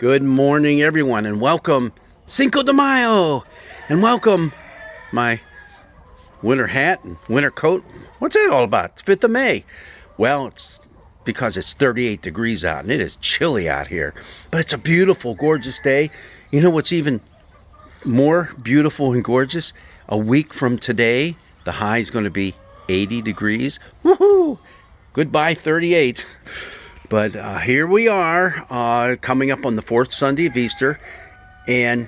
Good morning, everyone, and welcome Cinco de Mayo, and welcome my winter hat and winter coat. What's that all about? It's 5th of May. Well, it's because it's 38 degrees out, and it is chilly out here. But it's a beautiful, gorgeous day. You know what's even more beautiful and gorgeous? A week from today, the high is going to be 80 degrees. Woohoo! Goodbye, 38. But here we are, coming up on the 4th Sunday of Easter, and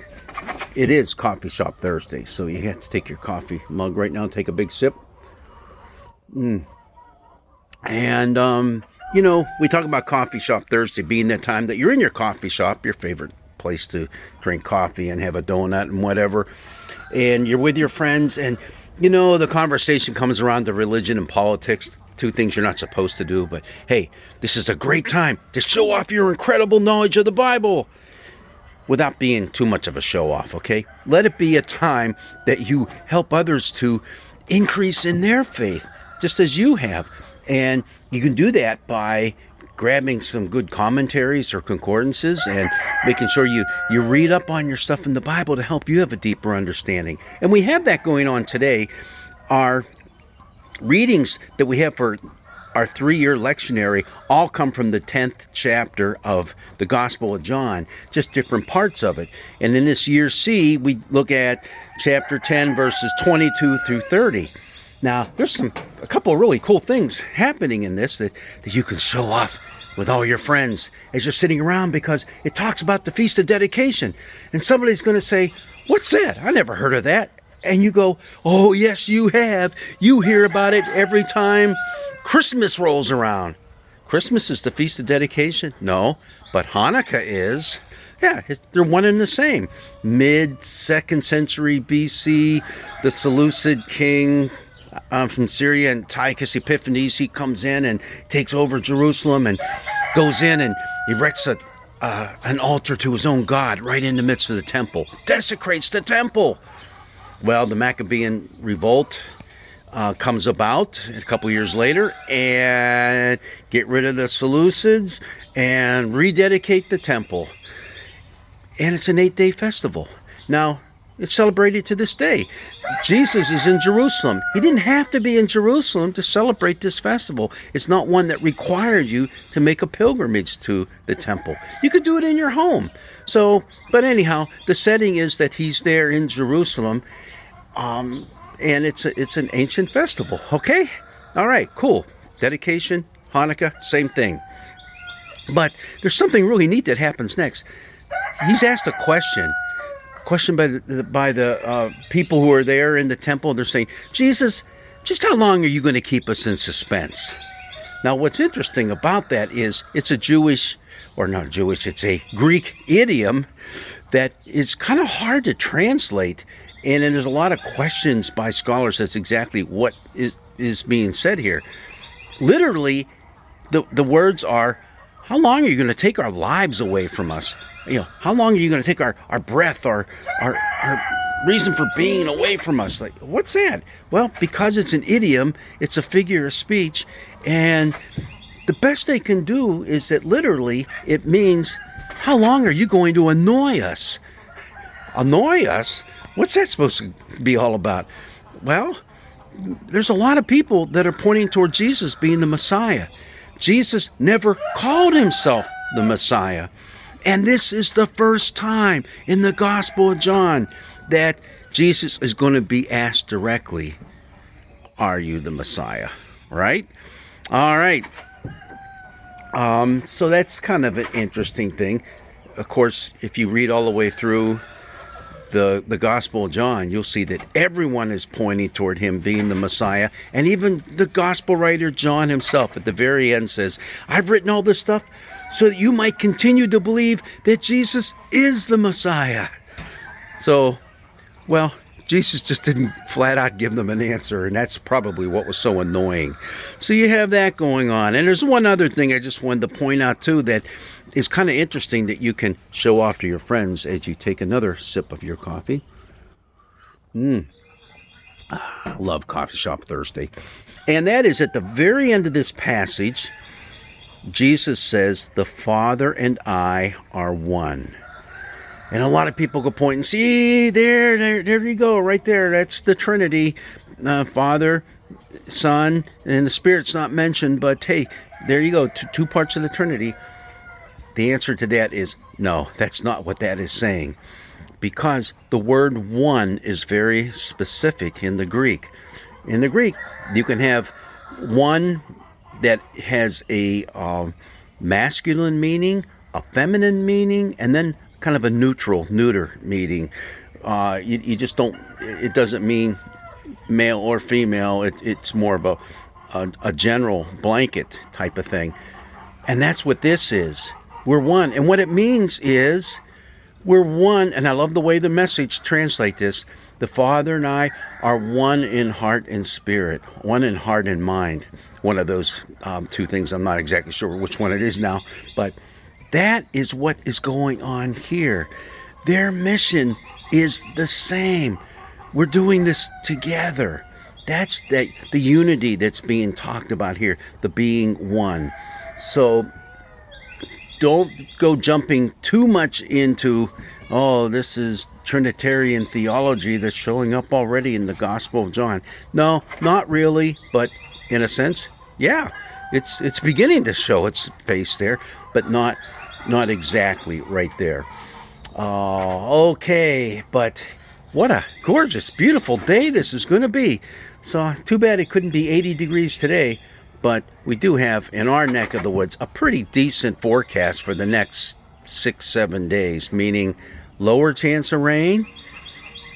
it is Coffee Shop Thursday, so you have to take your coffee mug right now and take a big sip. And, you know, we talk about Coffee Shop Thursday being that time that you're in your coffee shop, your favorite place to drink coffee and have a donut and whatever, and you're with your friends, and, you know, the conversation comes around to religion and politics. Two things you're not supposed to do, but hey, this is a great time to show off your incredible knowledge of the Bible without being too much of a show off, okay? Let it be a time that you help others to increase in their faith, just as you have. And you can do that by grabbing some good commentaries or concordances and making sure you read up on your stuff in the Bible to help you have a deeper understanding. And we have that going on today. Our readings that we have for our 3-year lectionary all come from the 10th chapter of the Gospel of John, just different parts of it. And in this year C, we look at chapter 10, verses 22 through 30. Now, there's a couple of really cool things happening in this that you can show off with all your friends as you're sitting around, because it talks about the Feast of Dedication. And somebody's going to say, "What's that? I never heard of that." And you go, "Oh, yes, you have. You hear about it every time Christmas rolls around." Christmas is the Feast of Dedication? No, but Hanukkah is. Yeah, they're one and the same. Mid-2nd century BC, the Seleucid king from Syria, Antiochus Epiphanes, he comes in and takes over Jerusalem and goes in and erects an altar to his own God right in the midst of the temple. Desecrates the temple. Well, the Maccabean revolt comes about a couple years later and get rid of the Seleucids and rededicate the temple. And it's an 8-day festival. Now, it's celebrated to this day. Jesus is in Jerusalem. He didn't have to be in Jerusalem to celebrate this festival. It's not one that required you to make a pilgrimage to the temple. You could do it in your home. So, but anyhow, the setting is that he's there in Jerusalem. And it's an ancient festival, okay? All right, cool. Dedication, Hanukkah, same thing. But there's something really neat that happens next. He's asked a question by the people who are there in the temple. They're saying, "Jesus, just how long are you going to keep us in suspense?" Now, what's interesting about that is it's a it's a Greek idiom that is kind of hard to translate. And then there's a lot of questions by scholars as exactly what is being said here. Literally, the words are, how long are you going to take our lives away from us? You know, how long are you going to take our breath, our reason for being away from us? Like, what's that? Well, because it's an idiom, it's a figure of speech, and the best they can do is that literally it means, how long are you going to annoy us? Annoy us? What's that supposed to be all about? Well, there's a lot of people that are pointing toward Jesus being the Messiah. Jesus never called himself the Messiah. And this is the first time in the Gospel of John that Jesus is going to be asked directly, "Are you the Messiah?" Right? All right. So that's kind of an interesting thing. Of course, if you read all the way through the Gospel of John, you'll see that everyone is pointing toward him being the Messiah. And even the Gospel writer John himself at the very end says, "I've written all this stuff so that you might continue to believe that Jesus is the Messiah." So, well, Jesus just didn't flat out give them an answer, and that's probably what was so annoying. So you have that going on. And there's one other thing I just wanted to point out too that is kind of interesting that you can show off to your friends as you take another sip of your coffee. I love Coffee Shop Thursday. And that is at the very end of this passage, Jesus says, the Father and I are one. And a lot of people go point and see, there you go, right there. That's the Trinity, Father, Son, and the Spirit's not mentioned, but hey, there you go, two parts of the Trinity. The answer to that is no, that's not what that is saying, because the word one is very specific in the Greek. In the Greek, you can have one that has a masculine meaning, a feminine meaning, and then kind of a neuter meaning. You just don't, it doesn't mean male or female. It's more of a general blanket type of thing. And that's what this is. We're one. And what it means is we're one. And I love the way the Message translate this. The Father and I are one in heart and spirit, one in heart and mind. One of those two things. I'm not exactly sure which one it is now, but that is what is going on here. Their mission is the same. We're doing this together. That's the unity that's being talked about here, the being one. So don't go jumping too much into, oh, this is Trinitarian theology that's showing up already in the Gospel of John. No, not really, but in a sense, yeah, it's beginning to show its face there, but not exactly right there. Okay, but what a gorgeous, beautiful day this is going to be. So too bad it couldn't be 80 degrees today, but we do have in our neck of the woods a pretty decent forecast for the next 6-7 days, meaning lower chance of rain,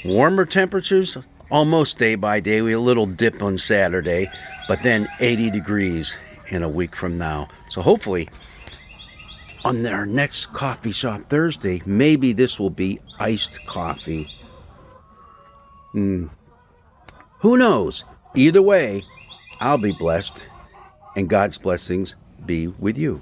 warmer temperatures almost day by day. We have a little dip on Saturday, but then 80 degrees in a week from now. So hopefully on our next coffee shop Thursday, maybe this will be iced coffee. Who knows? Either way, I'll be blessed, and God's blessings be with you.